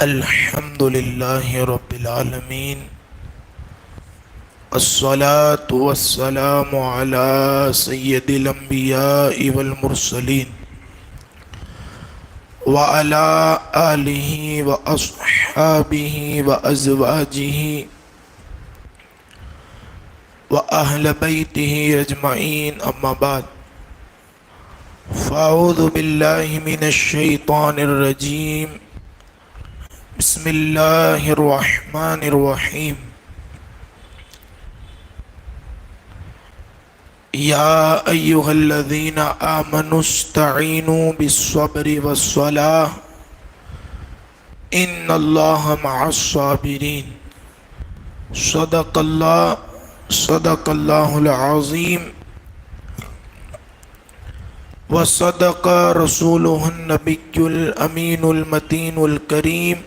الحمد لله رب العالمين، الصلاة والسلام على سيد الأنبياء والمرسلين وعلى آله وأصحابه وأزواجه وأهل بيته أجمعين، أما بعد، فأعوذ بالله من الشيطان الرجيم، بسم الله الرحمن الرحيم. يا أيها الذين آمنوا استعينوا بالصبر والصلاة إن الله مع الصابرين. صدق الله العظيم، وصدق رسوله النبي الأمين المتين الكريم،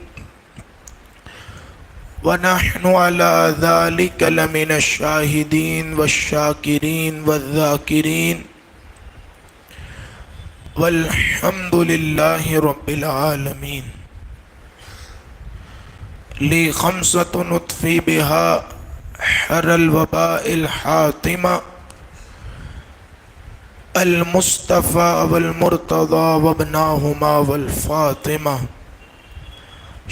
ونحن على ذلك لمن الشاهدين والشاكرين والذاكرين، والحمد لله رب العالمين. لي خمسة نطفي بها حر الوباء الحاطمة، المصطفى والمرتضى وابناهما والفاطمة.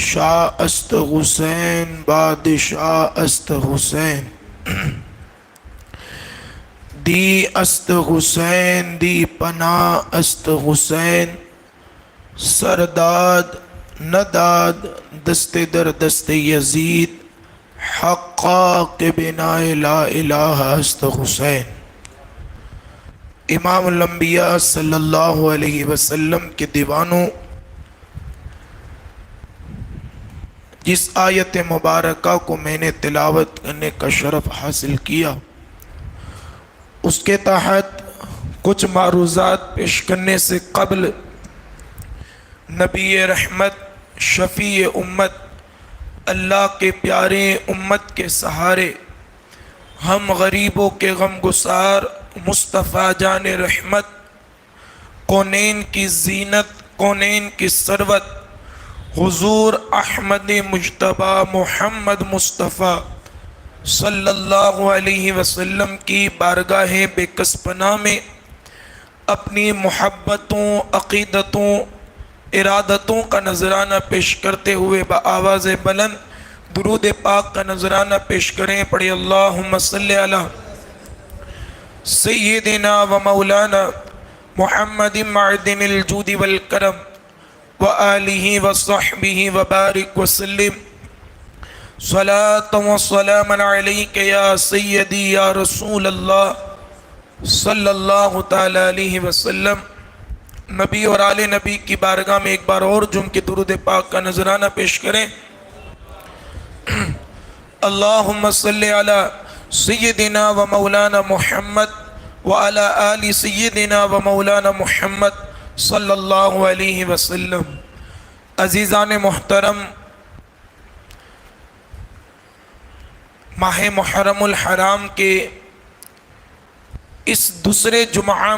شاہ است حسین بادشاہ است حسین، دی است حسین دی پناہ است حسین. سرداد نداد دست در دست یزید، حقا کے بنا لا الہ است حسین. امام الانبیاء صلی اللہ علیہ وسلم کے دیوانوں، جس آیت مبارکہ کو میں نے تلاوت کرنے کا شرف حاصل کیا، اس کے تحت کچھ معروضات پیش کرنے سے قبل نبی رحمت، شفیع امت، اللہ کے پیارے امت کے سہارے، ہم غریبوں کے غم گسار مصطفیٰ جان رحمت، کونین کی زینت، کونین کی ثروت، حضور احمد مجتبی محمد مصطفیٰ صلی اللہ علیہ وسلم کی بارگاہ بے کس پناہ میں اپنی محبتوں، عقیدتوں، ارادتوں کا نذرانہ پیش کرتے ہوئے بآواز بلند درود پاک کا نذرانہ پیش کریں. پڑھیں اللہم صلی علی سیدنا و مولانا محمد معدن الجود والکرم وآلہ وصحبہ وبارک وسلم. صلاة و سلام علیک یا سیدی یا رسول اللہ صلی اللہ تعالی علیہ وسلم. نبی اور آل نبی کی بارگاہ میں ایک بار اور جم کے درود پاک کا نذرانہ پیش کریں. اللہم صلی علی سیدنا و مولانا محمد وعلی آل سیدنا و مولانا محمد صلی اللہ علیہ وسلم. عزیزان محترم، ماہ محرم الحرام کے اس دوسرے جمعہ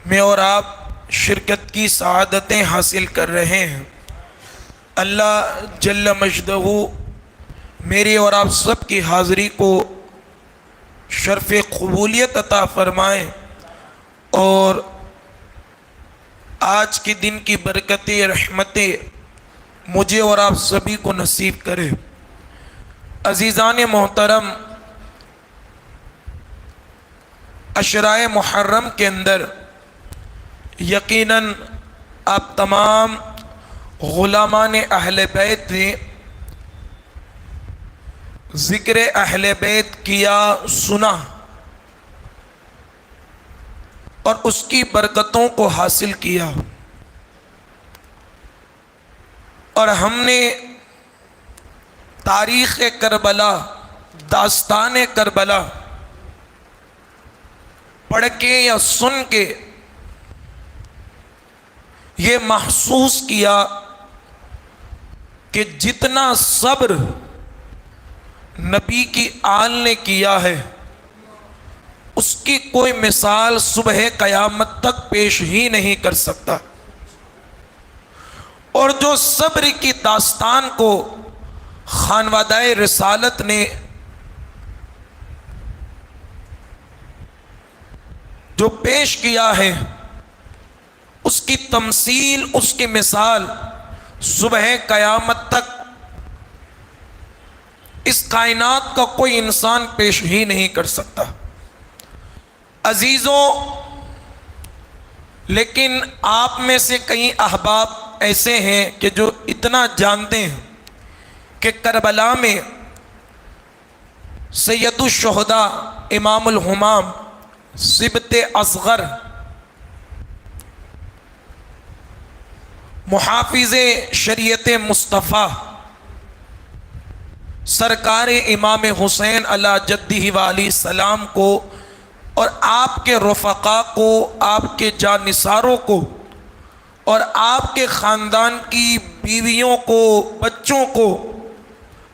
میں اور آپ شرکت کی سعادتیں حاصل کر رہے ہیں. اللہ جل مجدہ میری اور آپ سب کی حاضری کو شرف قبولیت عطا فرمائیں، اور آج کے دن کی برکتیں، رحمتیں مجھے اور آپ سبھی کو نصیب کرے. عزیزان محترم، عشرۂ محرم کے اندر یقیناً آپ تمام غلامان اہل بیت نے ذکر اہل بیت کیا، سنا، اور اس کی برکتوں کو حاصل کیا. اور ہم نے تاریخ کربلا، داستان کربلا پڑھ کے یا سن کے یہ محسوس کیا کہ جتنا صبر نبی کی آل نے کیا ہے، اس کی کوئی مثال صبح قیامت تک پیش ہی نہیں کر سکتا۔ اور جو صبر کی داستان کو خانوادہ رسالت نے جو پیش کیا ہے، اس کی تمثیل، اس کی مثال صبح قیامت تک اس کائنات کا کوئی انسان پیش ہی نہیں کر سکتا۔ عزیزوں، لیکن آپ میں سے کئی احباب ایسے ہیں کہ جو اتنا جانتے ہیں کہ کربلا میں سید الشہداء امام الہمام سبط اصغر محافظ شریعت مصطفیٰ سرکار امام حسین علی جدہ وعلیہ السلام کو اور آپ کے رفقا کو، آپ کے جانثاروں کو اور آپ کے خاندان کی بیویوں کو، بچوں کو،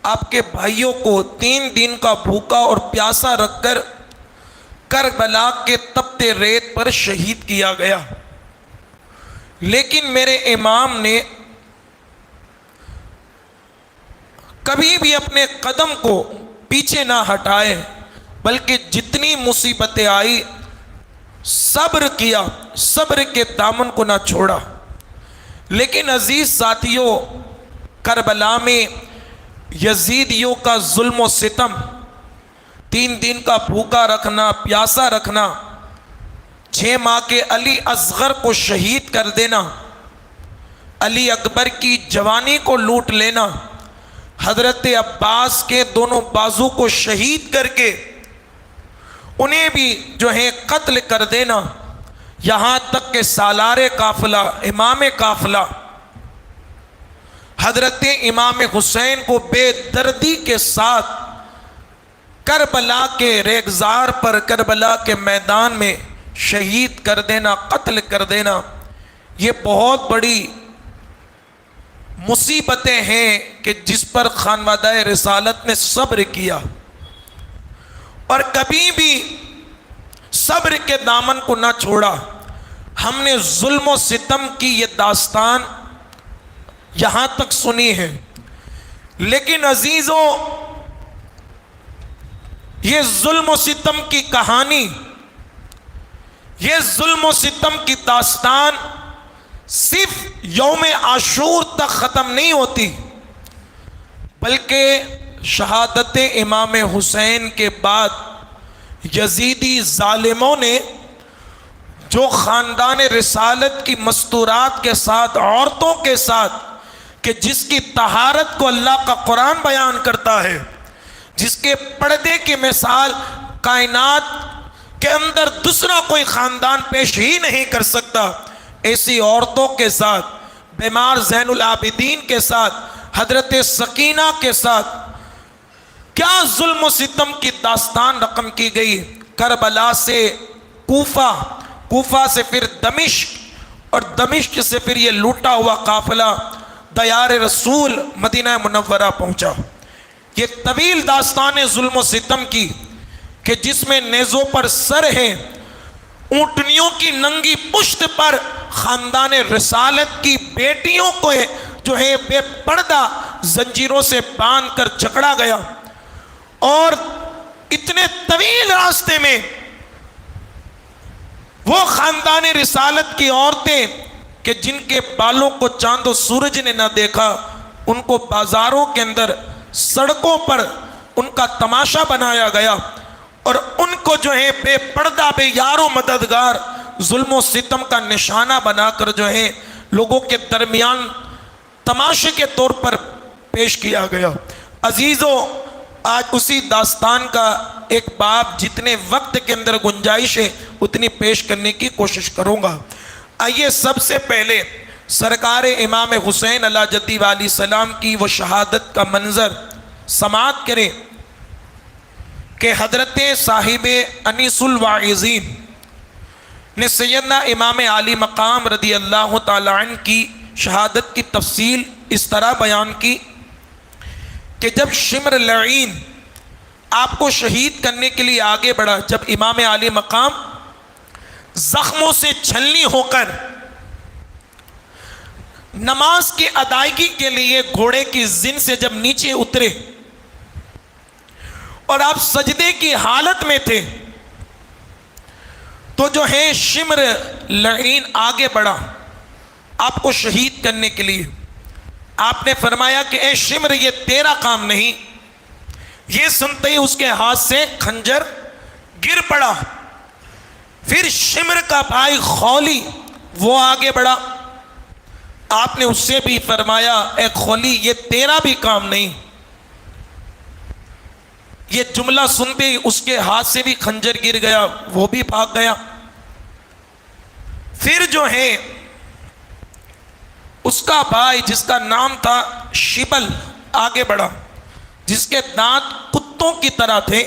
آپ کے بھائیوں کو 3 دن کا بھوکا اور پیاسا رکھ کر کربلا کے تپتے ریت پر شہید کیا گیا۔ لیکن میرے امام نے کبھی بھی اپنے قدم کو پیچھے نہ ہٹائے، بلکہ جتنی مصیبتیں آئی صبر کیا، صبر کے دامن کو نہ چھوڑا۔ لیکن عزیز ساتھیوں، کربلا میں یزیدیوں کا ظلم و ستم، 3 دن کا بھوکا رکھنا، پیاسا رکھنا، 6 ماہ کے علی اصغر کو شہید کر دینا، علی اکبر کی جوانی کو لوٹ لینا، حضرت عباس کے دونوں بازو کو شہید کر کے انہیں بھی جو ہے قتل کر دینا، یہاں تک کہ سالار قافلہ، امام قافلہ حضرت امام حسین کو بے دردی کے ساتھ کربلا کے ریگزار پر، کربلا کے میدان میں شہید کر دینا، قتل کر دینا، یہ بہت بڑی مصیبتیں ہیں کہ جس پر خانوادہ رسالت نے صبر کیا اور کبھی بھی صبر کے دامن کو نہ چھوڑا۔ ہم نے ظلم و ستم کی یہ داستان یہاں تک سنی ہے، لیکن عزیزوں، یہ ظلم و ستم کی کہانی، یہ ظلم و ستم کی داستان صرف یوم عاشور تک ختم نہیں ہوتی، بلکہ شہادت امام حسین کے بعد یزیدی ظالموں نے جو خاندان رسالت کی مستورات کے ساتھ، عورتوں کے ساتھ، کہ جس کی طہارت کو اللہ کا قرآن بیان کرتا ہے، جس کے پردے کی مثال کائنات کے اندر دوسرا کوئی خاندان پیش ہی نہیں کر سکتا، ایسی عورتوں کے ساتھ، بیمار زین العابدین کے ساتھ، حضرت سکینہ کے ساتھ کیا ظلم و ستم کی داستان رقم کی گئی۔ کربلا سے کوفہ، کوفہ سے پھر دمشق، اور دمشق سے پھر یہ لوٹا ہوا قافلہ دیار رسول مدینہ منورہ پہنچا۔ یہ طویل داستان ظلم و ستم کی کہ جس میں نیزوں پر سر ہے، اونٹنیوں کی ننگی پشت پر خاندان رسالت کی بیٹیوں کو جو ہے بے پردہ زنجیروں سے باندھ کر جکڑا گیا، اور اتنے طویل راستے میں وہ خاندان رسالت کی عورتیں کہ جن کے بالوں کو چاند و سورج نے نہ دیکھا، ان کو بازاروں کے اندر، سڑکوں پر ان کا تماشا بنایا گیا، اور ان کو جو ہے بے پردہ، بے یار و مددگار، ظلم و ستم کا نشانہ بنا کر جو ہے لوگوں کے درمیان تماشے کے طور پر پیش کیا گیا۔ عزیزوں، آج اسی داستان کا ایک باب جتنے وقت کے اندر گنجائش ہے اتنی پیش کرنے کی کوشش کروں گا۔ آئیے سب سے پہلے سرکار امام حسین علیہ جدہ علیہ السلام کی وہ شہادت کا منظر سماعت کریں کہ حضرت صاحب انیس الواعظین نے سیدنا امام علی مقام رضی اللہ تعالی عنہ کی شہادت کی تفصیل اس طرح بیان کی کہ جب شمر لعین آپ کو شہید کرنے کے لیے آگے بڑھا جب امام عالی مقام زخموں سے چھلنی ہو کر نماز کی ادائیگی کے لیے گھوڑے کی زن سے جب نیچے اترے اور آپ سجدے کی حالت میں تھے تو جو ہے شمر لعین آگے بڑھا آپ کو شہید کرنے کے لیے. آپ نے فرمایا کہ اے شمر یہ تیرا کام نہیں. یہ سنتے ہی اس کے ہاتھ سے خنجر گر پڑا. پھر شمر کا بھائی خولی وہ آگے بڑھا. آپ نے اس سے بھی فرمایا اے خولی یہ تیرا بھی کام نہیں. یہ جملہ سنتے ہی اس کے ہاتھ سے بھی خنجر گر گیا, وہ بھی بھاگ گیا. پھر جو ہے اس کا بھائی جس کا نام تھا شبل آگے بڑھا, جس کے دانت کتوں کی طرح تھے,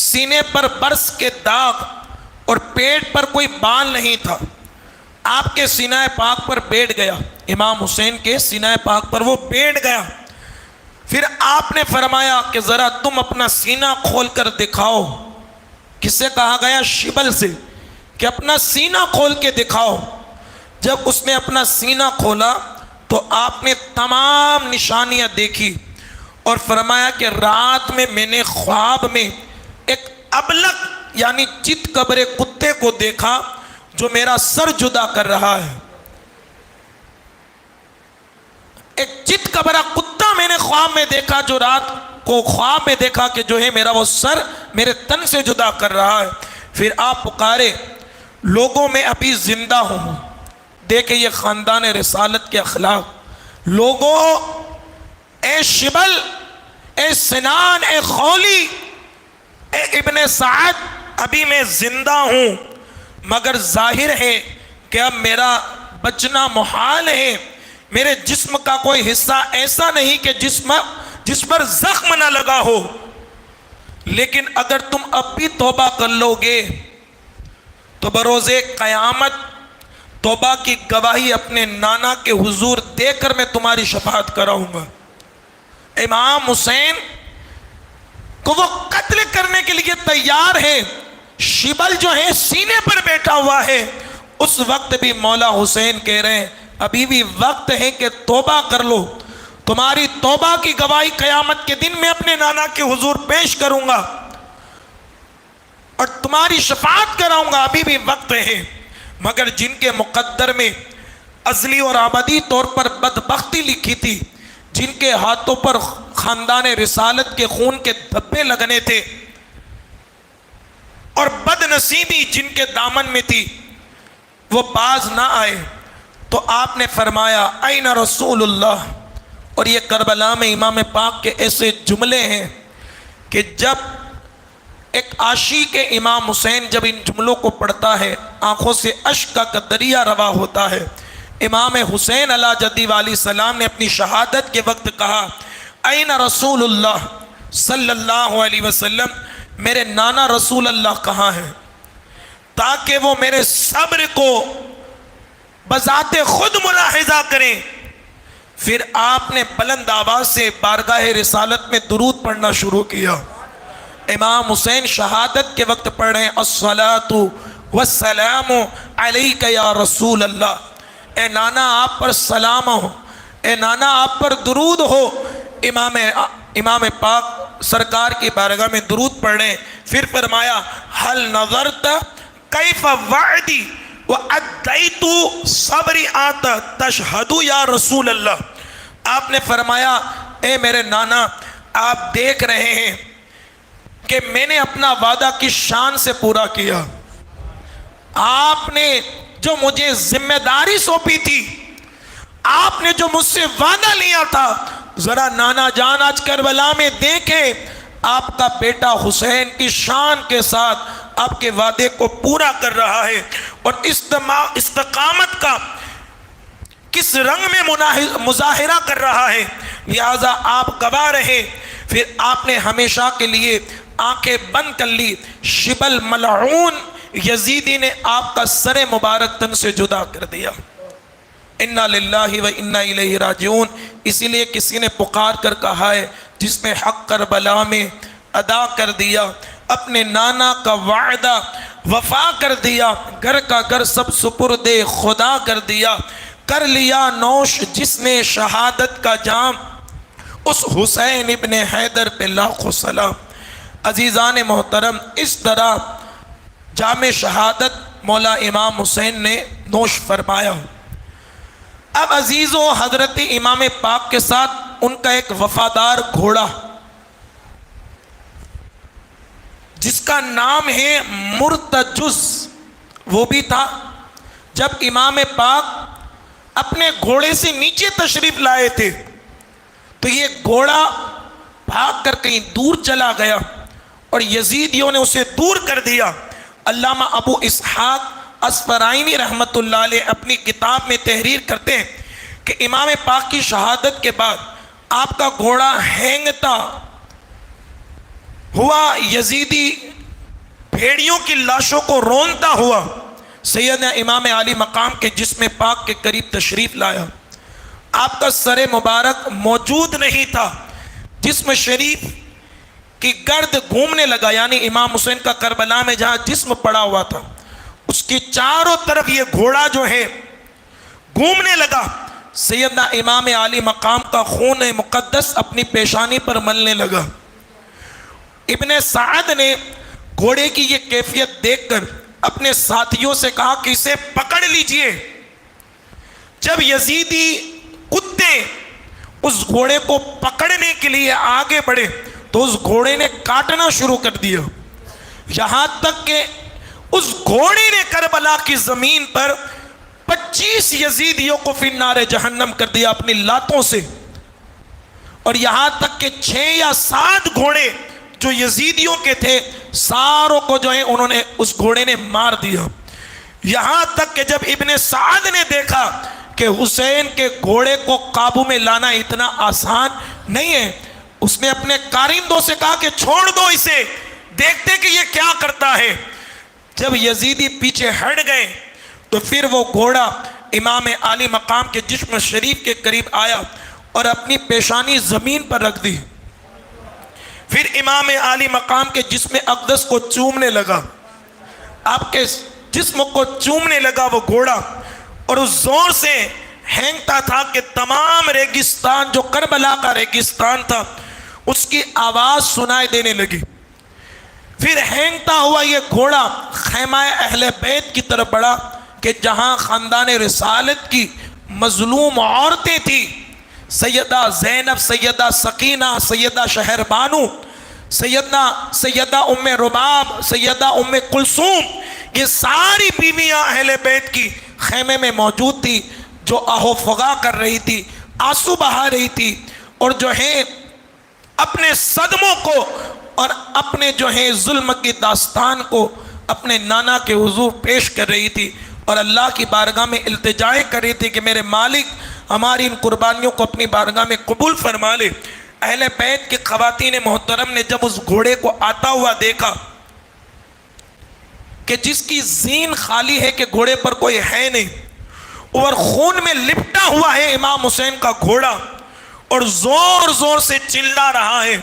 سینے پر برس کے داغ اور پیٹ پر کوئی بال نہیں تھا. آپ کے سینہ پاک پر بیٹھ گیا, امام حسین کے سینہ پاک پر وہ بیٹھ گیا. پھر آپ نے فرمایا کہ ذرا تم اپنا سینہ کھول کر دکھاؤ. کس سے کہا گیا؟ شبل سے, کہ اپنا سینہ کھول کے دکھاؤ. جب اس نے اپنا سینہ کھولا تو آپ نے تمام نشانیاں دیکھی اور فرمایا کہ رات میں میں نے خواب میں ایک ابلق یعنی چت کبرے کتے کو دیکھا جو میرا سر جدا کر رہا ہے. ایک چت کبرا کتا میں نے خواب میں دیکھا, جو رات کو خواب میں دیکھا کہ جو ہے میرا وہ سر میرے تن سے جدا کر رہا ہے. پھر آپ پکارے لوگوں میں ابھی زندہ ہوں. دیکھیں یہ خاندان رسالت کے اخلاق. لوگوں اے شبل, اے سنان, اے خولی, اے ابن سعد, ابھی میں زندہ ہوں مگر ظاہر ہے کہ اب میرا بچنا محال ہے. میرے جسم کا کوئی حصہ ایسا نہیں کہ جس پر زخم نہ لگا ہو. لیکن اگر تم اب بھی توبہ کر لو گے تو بروز قیامت توبہ کی گواہی اپنے نانا کے حضور دے کر میں تمہاری شفاعت کراؤں گا. امام حسین کو وہ قتل کرنے کے لیے تیار ہے. شبل جو ہے سینے پر بیٹھا ہوا ہے. اس وقت بھی مولا حسین کہہ رہے ہیں ابھی بھی وقت ہے کہ توبہ کر لو. تمہاری توبہ کی گواہی قیامت کے دن میں اپنے نانا کے حضور پیش کروں گا اور تمہاری شفاعت کراؤں گا. ابھی بھی وقت ہے. مگر جن کے مقدر میں ازلی اور ابدی طور پر بدبختی لکھی تھی, جن کے ہاتھوں پر خاندان رسالت کے خون کے دھبے لگنے تھے اور بد نصیبی جن کے دامن میں تھی, وہ باز نہ آئے. تو آپ نے فرمایا این رسول اللہ. اور یہ کربلا میں امام پاک کے ایسے جملے ہیں کہ جب ایک عاشق امام حسین جب ان جملوں کو پڑھتا ہے آنکھوں سے اشک کا دریا روا ہوتا ہے. امام حسین علیہ جدی علیہ السلام نے اپنی شہادت کے وقت کہا این رسول اللہ صلی اللہ علیہ وسلم, میرے نانا رسول اللہ کہاں ہیں تاکہ وہ میرے صبر کو بذات خود ملاحظہ کریں. پھر آپ نے بلند آواز سے بارگاہ رسالت میں درود پڑھنا شروع کیا. امام حسین شہادت کے وقت پڑھ رہے ہیں الصلاۃ والسلام علیک یا رسول اللہ. اے نانا آپ پر سلام ہو, اے نانا آپ پر درود ہو. امام پاک سرکار کی بارگاہ میں درود پڑھ رہے ہیں. پھر فرمایا هل نظرت کیف وعدی وَأَدَّيْتُ صَبْرِعَاتَ تَشْهَدُ یا رسول اللہ. آپ نے فرمایا اے میرے نانا آپ دیکھ رہے ہیں کہ میں نے اپنا وعدہ کس شان سے پورا کیا. آپ نے جو مجھے ذمہ داری سونپی تھی, آپ نے جو مجھ سے وعدہ لیا تھا, ذرا نانا جان آج کربلا میں دیکھیں آپ کا بیٹا حسین کی شان کے ساتھ آپ کے وعدے کو پورا کر رہا ہے اور استقامت کا کس رنگ میں مظاہرہ کر رہا ہے. لہذا آپ گواہ رہے. پھر آپ نے ہمیشہ کے لیے آنکھیں بند کر لی. شبل ملعون یزیدی نے آپ کا سر مبارک تن سے جدا کر دیا. انا للہ و انا الیہ راجعون. اسی لیے کسی نے پکار کر کہا ہے جس نے حق کربلا میں ادا کر دیا، اپنے نانا کا وعدہ وفا کر دیا، گھر کا گھر سب سپرد خدا کر دیا، کر لیا نوش جس نے شہادت کا جام، اس حسین ابن حیدر پہ لاکھوں سلام۔ عزیزان محترم، اس طرح جام شہادت مولا امام حسین نے نوش فرمایا۔ اب عزیزو، حضرت امام پاک کے ساتھ ان کا ایک وفادار گھوڑا جس کا نام ہے مرتجز، وہ بھی تھا۔ جب امام پاک اپنے گھوڑے سے نیچے تشریف لائے تھے تو یہ گھوڑا بھاگ کر کہیں دور چلا گیا اور یزیدیوں نے اسے دور کر دیا۔ علامہ ابو اسحاق اسفرائینی رحمت اللہ علیہ اپنی کتاب میں تحریر کرتے ہیں کہ امام پاک کی شہادت کے بعد آپ کا گھوڑا ہینگتا ہوا یزیدی بھیڑیوں کی لاشوں کو رونتا ہوا سیدنا امام علی مقام کے جسم پاک کے قریب تشریف لایا۔ آپ کا سر مبارک موجود نہیں تھا، جسم شریف کی گرد گھومنے لگا، یعنی امام حسین کا کربلا میں جہاں جسم پڑا ہوا تھا اس کی چاروں طرف یہ گھوڑا جو ہے گھومنے لگا۔ سیدنا امام علی مقام کا خون مقدس اپنی پیشانی پر ملنے لگا۔ ابن سعد نے گھوڑے کی یہ کیفیت دیکھ کر اپنے ساتھیوں سے کہا کہ اسے پکڑ لیجئے۔ جب یزیدی کتے اس گھوڑے کو پکڑنے کے لیے آگے بڑھے تو اس گھوڑے نے کاٹنا شروع کر دیا، یہاں تک کہ اس گھوڑے نے کربلا کی زمین پر 25 یزیدیوں کو فی النار جہنم کر دیا اپنی لاتوں سے، اور یہاں تک کہ 6 یا 7 گھوڑے جو یزیدیوں کے تھے ساروں کو جو ہے انہوں نے اس گھوڑے نے مار دیا۔ یہاں تک کہ جب ابن سعد نے دیکھا کہ حسین کے گھوڑے کو قابو میں لانا اتنا آسان نہیں ہے، اس نے اپنے کارندوں سے کہا کہ چھوڑ دو اسے، دیکھتے کہ یہ کیا کرتا ہے۔ جب یزیدی پیچھے ہٹ گئے تو پھر وہ گھوڑا امام علی مقام کے جسم شریف کے قریب آیا اور اپنی پیشانی زمین پر رکھ دی، پھر امام علی مقام کے جسم اقدس کو چومنے لگا، آپ کے جسم کو چومنے لگا وہ گھوڑا، اور اس زور سے ہینگتا تھا کہ تمام ریگستان جو کربلا کا ریگستان تھا اس کی آواز سنائی دینے لگی۔ پھر ہینگتا ہوا یہ گھوڑا خیمہ اہل بیت کی طرف بڑھا کہ جہاں خاندان رسالت کی مظلوم عورتیں تھیں، سیدہ زینب، سیدہ سکینہ، سیدہ شہر بانو، سیدہ ام رباب، سیدہ ام کلثوم، یہ ساری بیویاں اہل بیت کی خیمے میں موجود تھی، جو آہو فغا کر رہی تھی، آنسو بہا رہی تھی، اور جو ہے اپنے صدموں کو اور اپنے جو ہے ظلم کی داستان کو اپنے نانا کے حضور پیش کر رہی تھی، اور اللہ کی بارگاہ میں التجائے کر رہی تھی کہ میرے مالک ہماری ان قربانیوں کو اپنی بارگاہ میں قبول فرما لے۔ اہل بیت کی خواتین محترم نے جب اس گھوڑے کو آتا ہوا دیکھا کہ جس کی زین خالی ہے کہ گھوڑے پر کوئی ہے نہیں، اور خون میں لپٹا ہوا ہے امام حسین کا گھوڑا اور زور زور سے چلا رہا ہے،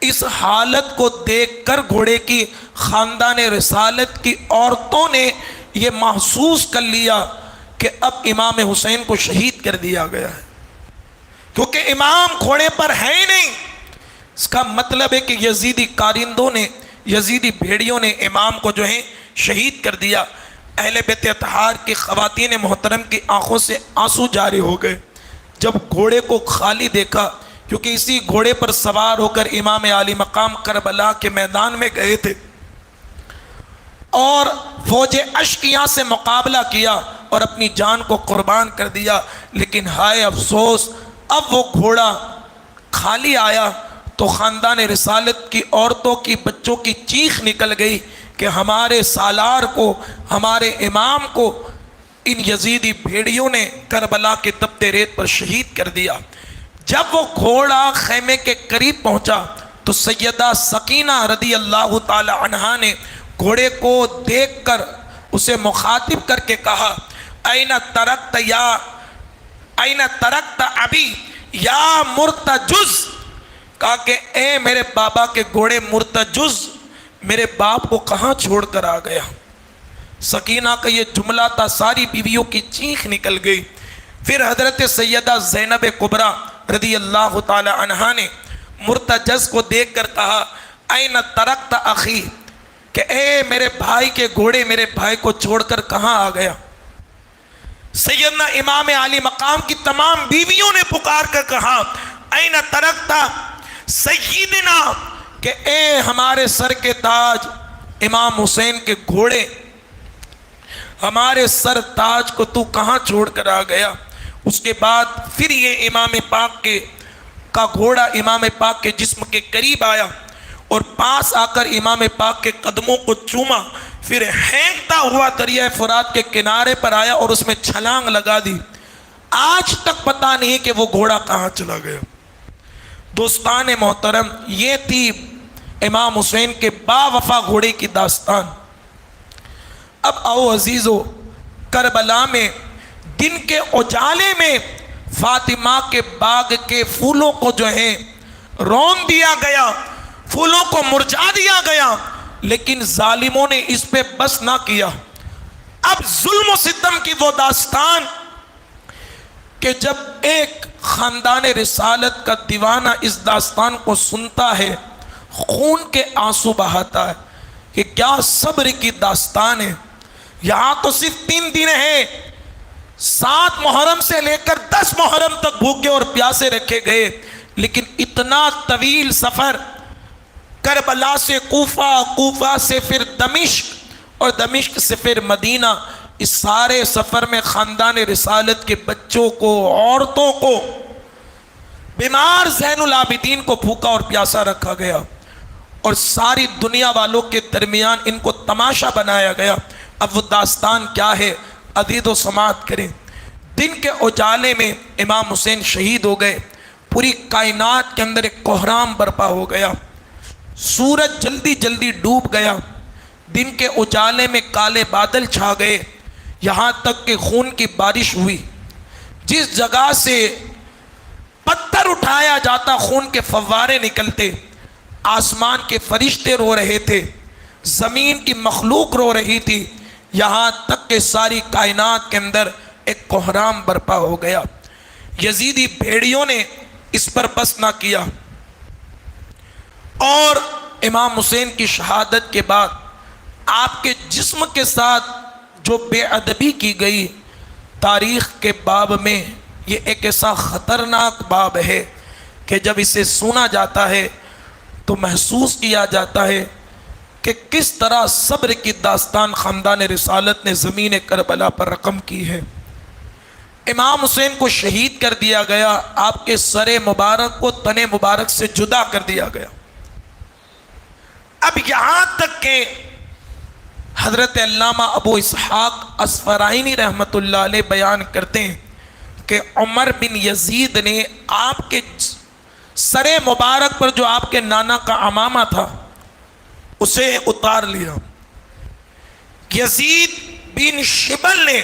اس حالت کو دیکھ کر گھوڑے کی خاندان رسالت کی عورتوں نے یہ محسوس کر لیا کہ اب امام حسین کو شہید کر دیا گیا ہے، کیونکہ امام گھوڑے پر ہے نہیں۔ اس کا مطلب ہے کہ یزیدی کارندوں نے، یزیدی بھیڑیوں نے امام کو جو ہے شہید کر دیا۔ اہل بیت اطہار کی خواتین محترم کی آنکھوں سے آنسو جاری ہو گئے جب گھوڑے کو خالی دیکھا، کیونکہ اسی گھوڑے پر سوار ہو کر امام علی مقام کربلا کے میدان میں گئے تھے اور فوج اشقیاء سے مقابلہ کیا اور اپنی جان کو قربان کر دیا، لیکن ہائے افسوس، اب وہ گھوڑا خالی آیا تو خاندان رسالت کی عورتوں کی، بچوں کی چیخ نکل گئی کہ ہمارے سالار کو، ہمارے امام کو ان یزیدی بھیڑیوں نے کربلا کے تپتے ریت پر شہید کر دیا۔ جب وہ گھوڑا خیمے کے قریب پہنچا تو سیدہ سکینہ رضی اللہ تعالی عنہا نے گھوڑے کو دیکھ کر اسے مخاطب کر کے کہا، این ترکت ابی یا مرتجز، کہا کہ اے میرے بابا کے گھوڑے مرتجز، میرے باپ کو کہاں چھوڑ کر آ گیا؟ سکینہ کا یہ جملہ تھا، ساری بیویوں کی چیخ نکل گئی۔ پھر حضرت سیدہ زینب کبریٰ رضی اللہ تعالی عنہا نے مرتجز کو دیکھ کر کہا این ترکت اخی، کہ اے میرے بھائی کے گھوڑے میرے بھائی کو چھوڑ کر کہاں آ گیا؟ سیدنا امام علی مقام کی تمام بیویوں نے پکار کر کہا این ترکت سیدنا، کہ اے ہمارے سر کے تاج امام حسین کے گھوڑے، ہمارے سر تاج کو تو کہاں چھوڑ کر آ گیا؟ اس کے بعد پھر یہ امام پاک کا گھوڑا امام پاک کے جسم کے قریب آیا اور پاس آ کر امام پاک کے قدموں کو چوما، پھر ہینگتا ہوا دریائے فرات کے کنارے پر آیا اور اس میں چھلانگ لگا دی۔ آج تک پتہ نہیں کہ وہ گھوڑا کہاں چلا گیا۔ دوستان محترم، یہ تھی امام حسین کے با وفا گھوڑے کی داستان۔ اب آؤ عزیزو، کربلا میں دن کے اجالے میں فاطمہ کے باغ کے پھولوں کو جو ہے رون دیا گیا، پھولوں کو مرجھا دیا گیا، لیکن ظالموں نے اس پہ بس نہ کیا۔ اب ظلم و ستم کی وہ داستان کہ جب ایک خاندان رسالت کا دیوانہ اس داستان کو سنتا ہے، خون کے آنسو بہاتا ہے کہ کیا صبر کی داستان ہے۔ یہاں تو صرف 3 دن ہیں، 7 محرم سے لے کر 10 محرم تک بھوکے اور پیاسے رکھے گئے، لیکن اتنا طویل سفر، کربلا سے کوفہ، کوفہ سے پھر دمشق اور دمشق سے پھر مدینہ، اس سارے سفر میں خاندان رسالت کے بچوں کو، عورتوں کو، بیمار زین العابدین کو بھوکا اور پیاسا رکھا گیا اور ساری دنیا والوں کے درمیان ان کو تماشا بنایا گیا۔ اب وہ داستان کیا ہے؟ عزیز و سماعت کریں۔ دن کے اجالے میں امام حسین شہید ہو گئے، پوری کائنات کے اندر ایک کوہرام برپا ہو گیا، سورج جلدی جلدی ڈوب گیا، دن کے اجالے میں کالے بادل چھا گئے، یہاں تک کہ خون کی بارش ہوئی۔ جس جگہ سے پتھر اٹھایا جاتا خون کے فوارے نکلتے، آسمان کے فرشتے رو رہے تھے، زمین کی مخلوق رو رہی تھی، یہاں تک کہ ساری کائنات کے اندر ایک کوہرام برپا ہو گیا۔ یزیدی بھیڑیوں نے اس پر بس نہ کیا اور امام حسین کی شہادت کے بعد آپ کے جسم کے ساتھ جو بے ادبی کی گئی، تاریخ کے باب میں یہ ایک ایسا خطرناک باب ہے کہ جب اسے سنا جاتا ہے تو محسوس کیا جاتا ہے کہ کس طرح صبر کی داستان خاندان رسالت نے زمین کربلا پر رقم کی ہے۔ امام حسین کو شہید کر دیا گیا، آپ کے سر مبارک کو تن مبارک سے جدا کر دیا گیا۔ اب یہاں تک کہ حضرت علامہ ابو اسحاق اصفرائینی رحمت اللہ علیہ بیان کرتے ہیں کہ عمر بن یزید نے آپ کے سر مبارک پر جو آپ کے نانا کا عمامہ تھا اسے اتار لیا۔ یزید بن شبل نے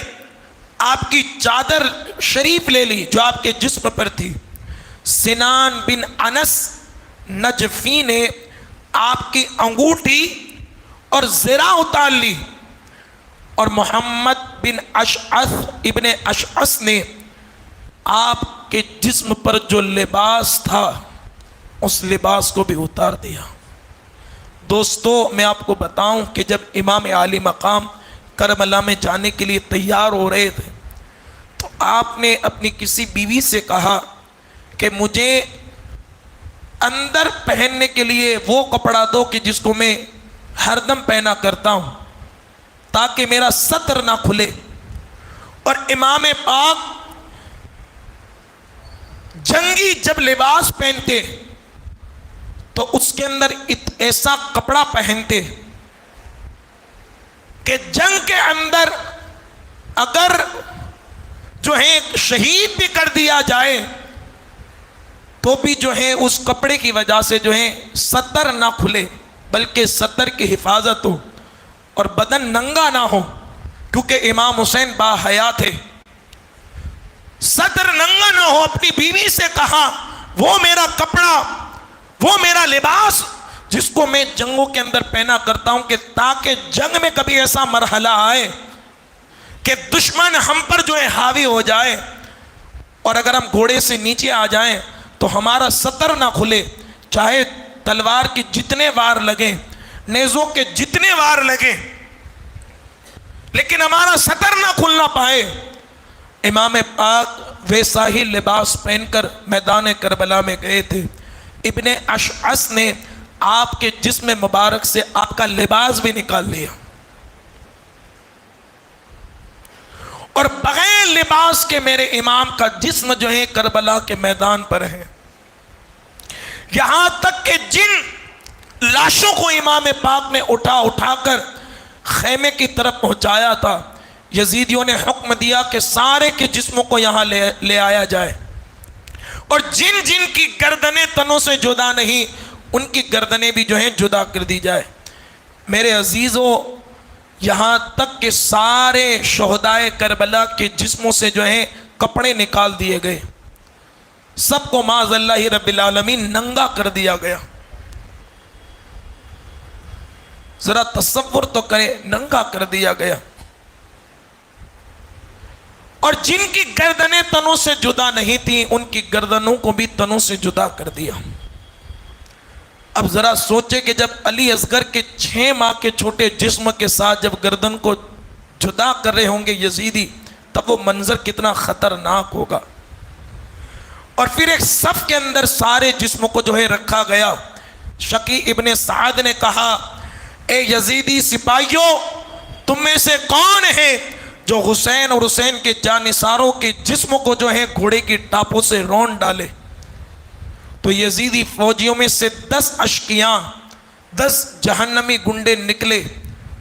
آپ کی چادر شریف لے لی جو آپ کے جسم پر تھی۔ سنان بن انس نجفی نے آپ کی انگوٹھی اور زرہ اتار لی، اور محمد بن اشعث ابن اشعث نے آپ کے جسم پر جو لباس تھا اس لباس کو بھی اتار دیا۔ دوستو، میں آپ کو بتاؤں کہ جب امام عالی مقام کربلا میں جانے کے لیے تیار ہو رہے تھے تو آپ نے اپنی کسی بیوی سے کہا کہ مجھے اندر پہننے کے لیے وہ کپڑا دو کہ جس کو میں ہر دم پہنا کرتا ہوں تاکہ میرا سطر نہ کھلے۔ اور امام پاک جنگی جب لباس پہنتے تو اس کے اندر ایسا کپڑا پہنتے کہ جنگ کے اندر اگر جو ہے شہید بھی کر دیا جائے تو بھی جو ہے اس کپڑے کی وجہ سے جو ہے سطر نہ کھلے، بلکہ سطر کی حفاظت ہو اور بدن ننگا نہ ہو، کیونکہ امام حسین با حیا تھے۔ سطر ننگا نہ ہو، اپنی بیوی سے کہا وہ میرا کپڑا وہ میرا لباس جس کو میں جنگوں کے اندر پہنا کرتا ہوں کہ تاکہ جنگ میں کبھی ایسا مرحلہ آئے کہ دشمن ہم پر جو ہے حاوی ہو جائے، اور اگر ہم گھوڑے سے نیچے آ جائیں تو ہمارا سطر نہ کھلے، چاہے تلوار کی جتنے وار لگیں، نیزوں کے جتنے وار لگیں، لیکن ہمارا سطر نہ کھلنا پائے۔ امام پاک ویسا ہی لباس پہن کر میدان کربلا میں گئے تھے۔ ابن اشعث نے آپ کے جسم مبارک سے آپ کا لباس بھی نکال لیا، اور بغیر لباس کے میرے امام کا جسم جو ہے کربلا کے میدان پر ہے۔ یہاں تک کہ جن لاشوں کو امام پاک نے اٹھا کر خیمے کی طرف پہنچایا تھا، یزیدیوں نے حکم دیا کہ سارے کے جسموں کو یہاں لے آیا جائے، اور جن جن کی گردنیں تنوں سے جدا نہیں ان کی گردنیں بھی جو ہیں جدا کر دی جائے۔ میرے عزیزو، یہاں تک کہ سارے شہدائے کربلا کے جسموں سے جو ہیں کپڑے نکال دیے گئے، سب کو معاذ اللہ رب العالمین ننگا کر دیا گیا۔ ذرا تصور تو کرے، ننگا کر دیا گیا، اور جن کی گردنیں تنوں سے جدا نہیں تھیں ان کی گردنوں کو بھی تنوں سے جدا کر دیا۔ اب ذرا سوچے کہ جب علی اصغر کے 6 ماہ کے چھوٹے جسم کے ساتھ جب گردن کو جدا کر رہے ہوں گے یزیدی، تب وہ منظر کتنا خطرناک ہوگا۔ اور پھر ایک صف کے اندر سارے جسم کو جو ہے رکھا گیا۔ شقی ابن سعد نے کہا، اے یزیدی سپاہیوں، تم میں سے کون ہے جو حسین اور حسین کے جانثاروں کے جسم کو جو ہے گھوڑے کی ٹاپوں سے رون ڈالے؟ تو یزیدی فوجیوں میں سے 10 اشقیاں، 10 جہنمی گنڈے نکلے،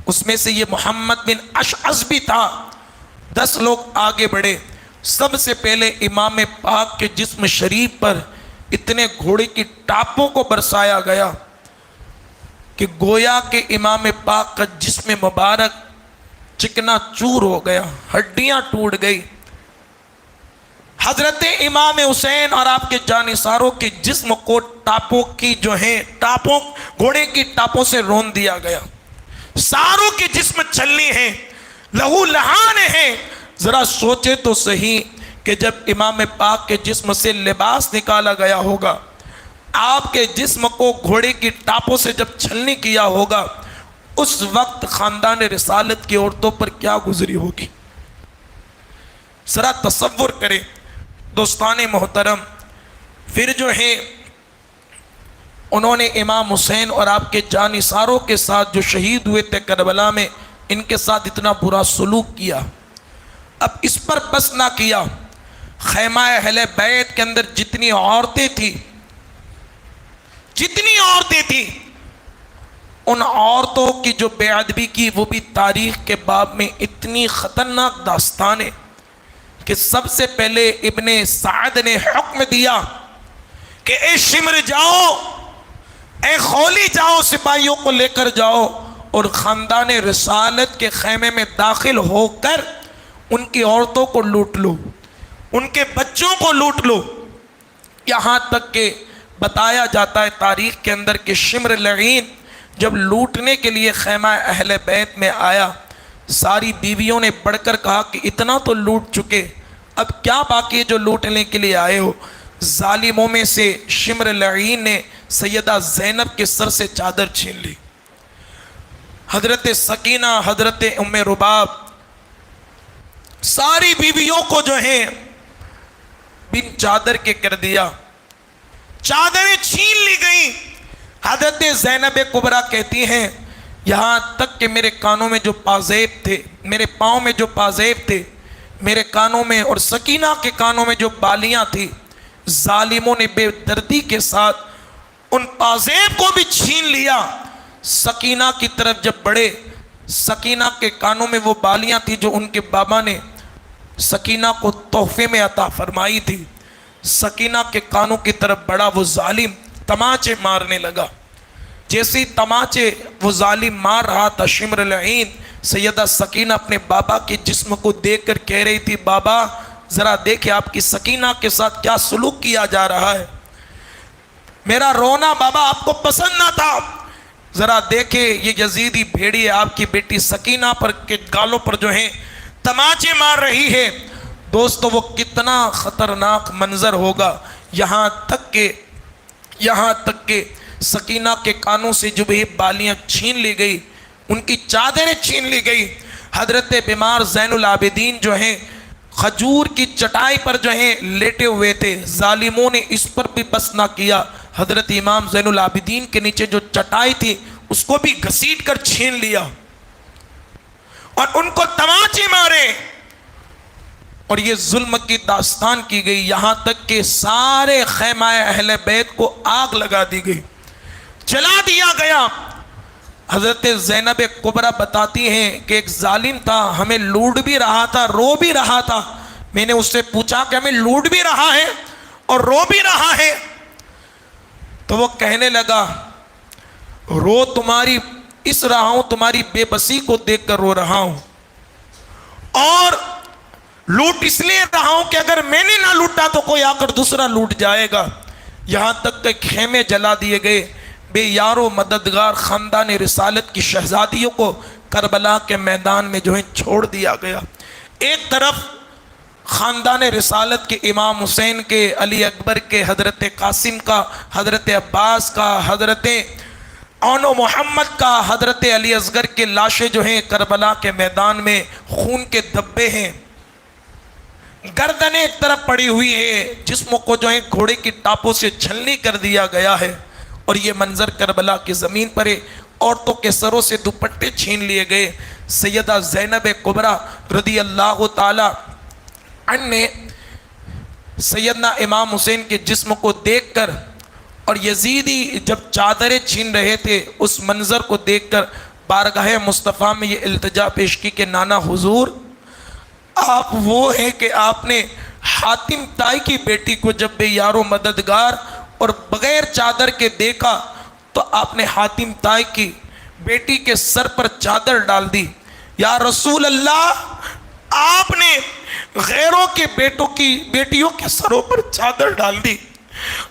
اس میں سے یہ محمد بن اشعث بھی تھا۔ 10 لوگ آگے بڑھے، سب سے پہلے امام پاک کے جسم شریف پر اتنے گھوڑے کی ٹاپوں کو برسایا گیا کہ گویا کہ امام پاک کا جسم مبارک چکنا چور ہو گیا، ہڈیاں ٹوٹ گئی۔ حضرت امام حسین اور آپ کے جانثاروں کے جسم کو ٹاپوں کی جو ہیں ٹاپوں گھوڑے کی ٹاپوں سے رون دیا گیا۔ ساروں کے جسم چلنے ہیں، لہو لہان ہیں۔ ذرا سوچے تو صحیح کہ جب امام پاک کے جسم سے لباس نکالا گیا ہوگا، آپ کے جسم کو گھوڑے کی ٹاپوں سے جب چھلنی کیا ہوگا، اس وقت خاندان رسالت کی عورتوں پر کیا گزری ہوگی؟ ذرا تصور کریں دوستان محترم۔ پھر جو ہے انہوں نے امام حسین اور آپ کے جانثاروں کے ساتھ جو شہید ہوئے تھے کربلا میں، ان کے ساتھ اتنا برا سلوک کیا۔ اب اس پر بس نہ کیا، خیمہ اہل بیت کے اندر جتنی عورتیں تھیں ان عورتوں کی جو بے ادبی کی، وہ بھی تاریخ کے باب میں اتنی خطرناک داستان ہے کہ سب سے پہلے ابن سعد نے حکم دیا کہ اے شمر جاؤ، اے خولی جاؤ، سپاہیوں کو لے کر جاؤ اور خاندان رسالت کے خیمے میں داخل ہو کر ان کی عورتوں کو لوٹ لو، ان کے بچوں کو لوٹ لو۔ یہاں تک کہ بتایا جاتا ہے تاریخ کے اندر کہ شمر لعین جب لوٹنے کے لیے خیمہ اہل بیت میں آیا، ساری بیویوں نے بڑھ کر کہا کہ اتنا تو لوٹ چکے، اب کیا باقی ہے جو لوٹنے کے لیے آئے ہو؟ ظالموں میں سے شمر لعین نے سیدہ زینب کے سر سے چادر چھین لی۔ حضرت سکینہ، حضرت ام رباب، ساری بیویوں کو جو ہے بن چادر کے کر دیا، چادریں چھین لی گئیں۔ حضرت زینب کبریٰ کہتی ہیں یہاں تک کہ میرے کانوں میں جو پازیب تھے، میرے پاؤں میں جو پازیب تھے، میرے کانوں میں اور سکینہ کے کانوں میں جو بالیاں تھی، ظالموں نے بے دردی کے ساتھ ان پازیب کو بھی چھین لیا۔ سکینہ کی طرف جب بڑھے، سکینہ کے کانوں میں وہ بالیاں تھی جو ان کے بابا نے سکینہ کو تحفے میں عطا فرمائی تھی۔ سکینہ کے کانوں کی طرف بڑھا، وہ ظالم تماچے مارنے لگا۔ جیسے تماچے وہ ظالم مار رہا تھا، شمر لعین سیدہ سکینہ اپنے بابا کے جسم کو دیکھ کر کہہ رہی تھی، بابا ذرا دیکھیں آپ کی سکینہ کے ساتھ کیا سلوک کیا جا رہا ہے۔ میرا رونا بابا آپ کو پسند نہ تھا. ذرا دیکھیں یہ یزیدی بھیڑیے آپ کی بیٹی سکینہ پر کے گالوں پر جو ہیں تماچے مار رہی ہے. دوستو وہ کتنا خطرناک منظر ہوگا. یہاں تک کہ سکینہ کے کانوں سے جو بھی بالیاں چھین لی گئی, ان کی چادریں چھین لی گئی. حضرت بیمار زین العابدین جو ہیں کھجور کی چٹائی پر جو ہیں لیٹے ہوئے تھے. ظالموں نے اس پر بھی بس نہ کیا, حضرت امام زین العابدین کے نیچے جو چٹائی تھی اس کو بھی گھسیٹ کر چھین لیا اور ان کو تماچے مارے, اور یہ ظلم کی داستان کی گئی. یہاں تک کہ سارے خیمہ اہل بیت کو آگ لگا دی گئی, جلا دیا گیا. حضرت زینب کبریٰ بتاتی ہیں کہ ایک ظالم تھا, ہمیں لوٹ بھی رہا تھا, رو بھی رہا تھا. میں نے اس سے پوچھا کہ ہمیں لوٹ بھی رہا ہے اور رو بھی رہا ہے, تو وہ کہنے لگا رو تمہاری اس رہا ہوں, تمہاری بے بسی کو دیکھ کر رو رہا ہوں, اور لوٹ اس لیے رہا ہوں کہ اگر میں نے نہ لوٹا تو کوئی آ کر دوسرا لوٹ جائے گا. یہاں تک کہ خیمے جلا دیے گئے. بے یارو مددگار خاندان رسالت کی شہزادیوں کو کربلا کے میدان میں جو ہے چھوڑ دیا گیا. ایک طرف خاندان رسالت کے امام حسین کے, علی اکبر کے, حضرت قاسم کا, حضرت عباس کا, حضرت اون و محمد کا, حضرت علی اصغر کے لاشیں جو ہیں کربلا کے میدان میں خون کے دھبے ہیں, گردنیں ایک طرف پڑی ہوئی ہے, جسموں کو جو ہے گھوڑے کی ٹاپوں سے چھلنی کر دیا گیا ہے. اور یہ منظر کربلا کی زمین پر ہے. عورتوں کے سروں سے دوپٹے چھین لیے گئے. سیدہ زینب کبریٰ رضی اللہ تعالی عنہ نے سیدنا امام حسین کے جسم کو دیکھ کر اور یزیدی جب چادریں چھین رہے تھے اس منظر کو دیکھ کر بارگاہ مصطفیٰ میں یہ التجا پیش کی کہ نانا حضور, آپ وہ ہیں کہ آپ نے حاتم طائی کی بیٹی کو جب بے یارو مددگار اور بغیر چادر کے دیکھا تو آپ نے حاتم طائی کی بیٹی کے سر پر چادر ڈال دی. یا رسول اللہ, آپ نے غیروں کے بیٹیوں کے سروں پر چادر ڈال دی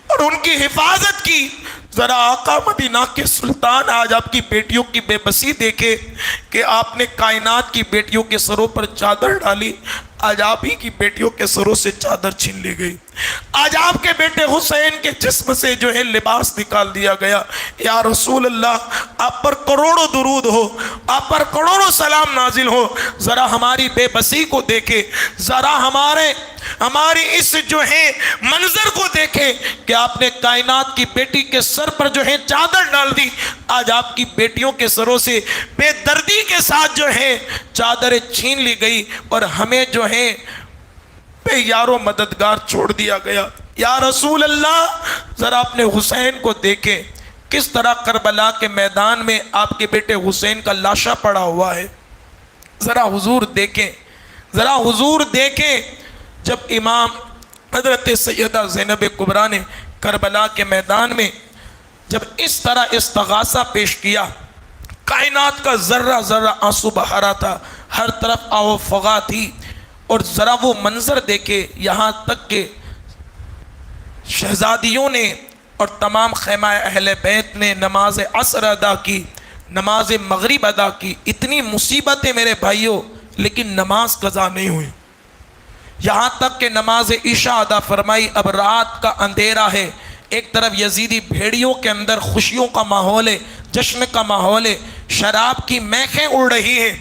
اور ان کی حفاظت کی. ذرا آقا مدینہ کے سلطان آج آپ کی بیٹیوں کی بے بسی دیکھے کہ آپ نے کائنات کی بیٹیوں کے سروں پر چادر ڈالی. آج آپ ہی کی بیٹیوں کے سروں سے چادر چھین لی گئی. آج آپ کے بیٹے حسین کے جسم سے جو ہے لباس نکال دیا گیا. یا رسول اللہ, آپ پر کروڑوں درود ہو, آپ پر کروڑوں سلام نازل ہو. ذرا ہماری بے بسی کو دیکھے, ذرا ہماری اس جو ہے منظر کو دیکھے کہ آپ نے کائنات کی بیٹی کے سر پر جو ہے چادر ڈال دی. آج آپ کی بیٹیوں کے سروں سے بے دردی کے ساتھ جو ہے چادریں چھین لی گئی اور ہمیں جو ہے بے یارو مددگار چھوڑ دیا گیا. یا رسول اللہ, ذرا اپنے حسین کو دیکھیں کس طرح کربلا کے میدان میں آپ کے بیٹے حسین کا لاشا پڑا ہوا ہے. ذرا حضور دیکھیں جب امام حضرت سیدہ زینب کبریٰ نے کربلا کے میدان میں جب اس طرح استغاثہ پیش کیا, کائنات کا ذرہ ذرہ آنسو بہا رہا تھا, ہر طرف آہو فغاں تھی. اور ذرا وہ منظر دیکھے, یہاں تک کہ شہزادیوں نے اور تمام خیمہ اہل بیت نے نماز عصر ادا کی, نماز مغرب ادا کی. اتنی مصیبتیں میرے بھائیوں, لیکن نماز قضا نہیں ہوئی. یہاں تک کہ نماز عشاء ادا فرمائی. اب رات کا اندھیرا ہے, ایک طرف یزیدی بھیڑیوں کے اندر خوشیوں کا ماحول ہے, جشن کا ماحول ہے, شراب کی میخیں اڑ رہی ہیں,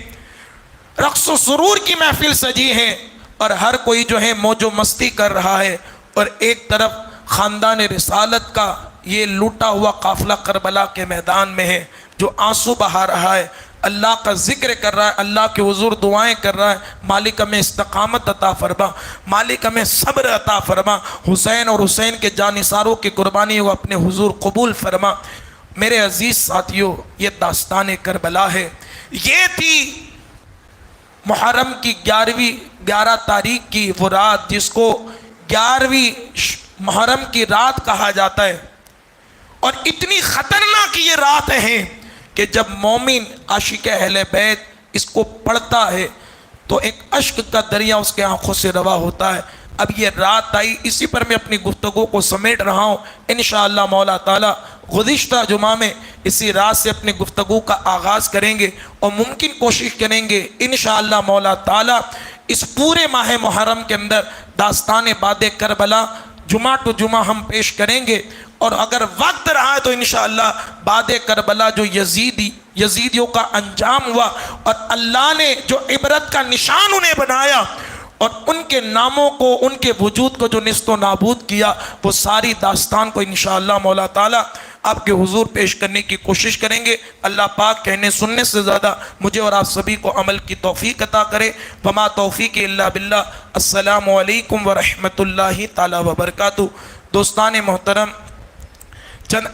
رقص و سرور کی محفل سجی ہے اور ہر کوئی جو ہے موج و مستی کر رہا ہے. اور ایک طرف خاندان رسالت کا یہ لوٹا ہوا قافلہ کربلا کے میدان میں ہے جو آنسو بہا رہا ہے, اللہ کا ذکر کر رہا ہے, اللہ کے حضور دعائیں کر رہا ہے. مالک ہمیں استقامت عطا فرما, مالک ہمیں صبر عطا فرما, حسین اور حسین کے جانثاروں کی قربانی کو اپنے حضور قبول فرما. میرے عزیز ساتھیوں, یہ داستان کربلا ہے. یہ تھی محرم کی 11 تاریخ کی وہ رات جس کو 11ویں محرم کی رات کہا جاتا ہے. اور اتنی خطرناک یہ رات ہیں کہ جب مومن عاشق اہل بیت اس کو پڑھتا ہے تو ایک اشک کا دریا اس کے آنکھوں سے روا ہوتا ہے. اب یہ رات آئی، اسی پر میں اپنی گفتگو کو سمیٹ رہا ہوں۔ انشاءاللہ مولا تعالی گزشتہ جمعہ میں اسی رات سے اپنی گفتگو کا آغاز کریں گے، اور ممکن کوشش کریں گے انشاءاللہ مولا تعالی اس پورے ماہ محرم کے اندر داستان باد کربلا جمعہ ٹو جمعہ ہم پیش کریں گے، اور اگر وقت رہا تو انشاءاللہ باد کربلا جو یزیدیوں کا انجام ہوا اور اللہ نے جو عبرت کا نشان انہیں بنایا اور ان کے ناموں کو، ان کے وجود کو جو نست و نابود کیا، وہ ساری داستان کو انشاءاللہ مولا تعالی آپ کے حضور پیش کرنے کی کوشش کریں گے۔ اللہ پاک کہنے سننے سے زیادہ مجھے اور آپ سبھی کو عمل کی توفیق عطا کرے۔ وما توفیق الا باللہ۔ السلام علیکم ورحمۃ اللہ تعالی وبرکاتہ۔ دوستان محترم، چند